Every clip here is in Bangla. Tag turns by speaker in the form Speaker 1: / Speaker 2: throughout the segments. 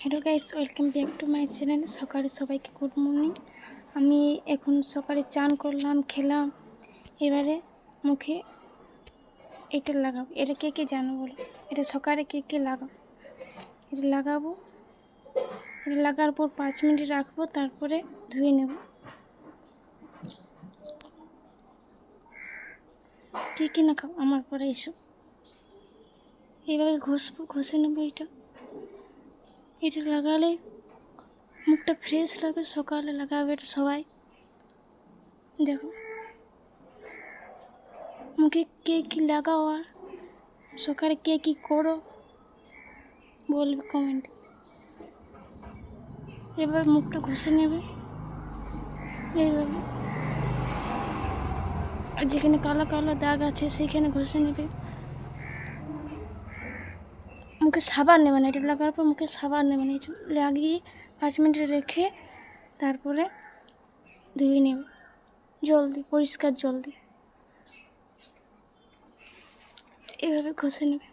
Speaker 1: Hello guys, welcome back to my channel. সকালে সবাইকে গুড মর্নিং। আমি এখন সকালে চান করলাম, খেলাম। এবারে মুখে এটা লাগাবো। এটা কে কে জানো বলো? এটা সকালে কে কে লাগাবো? এটা লাগাবো। এটা লাগার পর 5 মিনিট রাখবো, তারপরে ধুয়ে নেব। কে কে না খাও আমার পরে এসো। এইভাবে ঘষে নেবো। এটা লাগালে মুখটা ফ্রেশ লাগে। সকালে লাগাবে এটা সবাই। দেখো মুখে কে কী লাগাও আর সকালে কে কী করো বলবে কমেন্টে। এবার মুখটা ঘষে নেবে এইভাবে, আর যেখানে কালো কালো দাগ আছে সেখানে ঘষে নেবে। মুখে সাবান নেবে না, এটা লাগার পর মুখে সাবান নেবে না। এটা লাগিয়ে 5 মিনিট রেখে তারপরে ধুয়ে নেবে জল দিয়ে, পরিষ্কার জল দিয়ে। এভাবে ঘষে নেবে।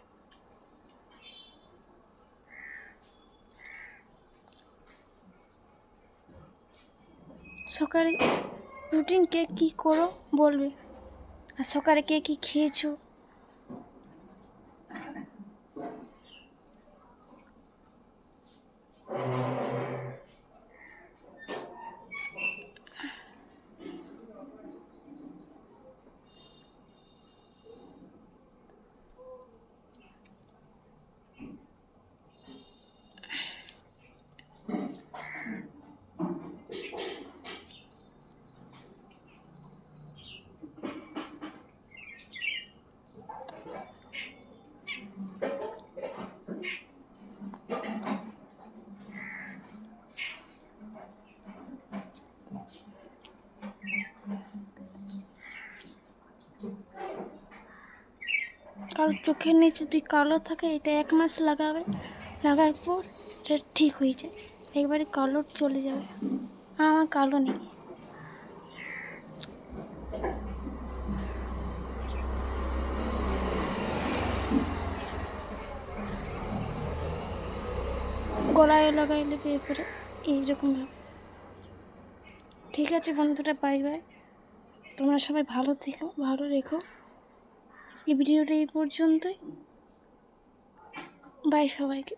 Speaker 1: সকালে রুটিন কে কী করো বলবে, আর সকালে কে কী খেয়েছো। কারো চোখের নিচে যদি কালো থাকে, এটা 1 মাস লাগাবে। লাগার পর এটা ঠিক হয়ে যায়, একবারে কালো চলে যাবে। আমার কালো নেই। গলায় লাগাইলে এরপরে এইরকমভাবে। ঠিক আছে বন্ধুরা, বাই বাই। তোমরা সবাই ভালো থেকো, ভালো রেখো। এই ভিডিওটা এই পর্যন্তই। বাই সবাইকে।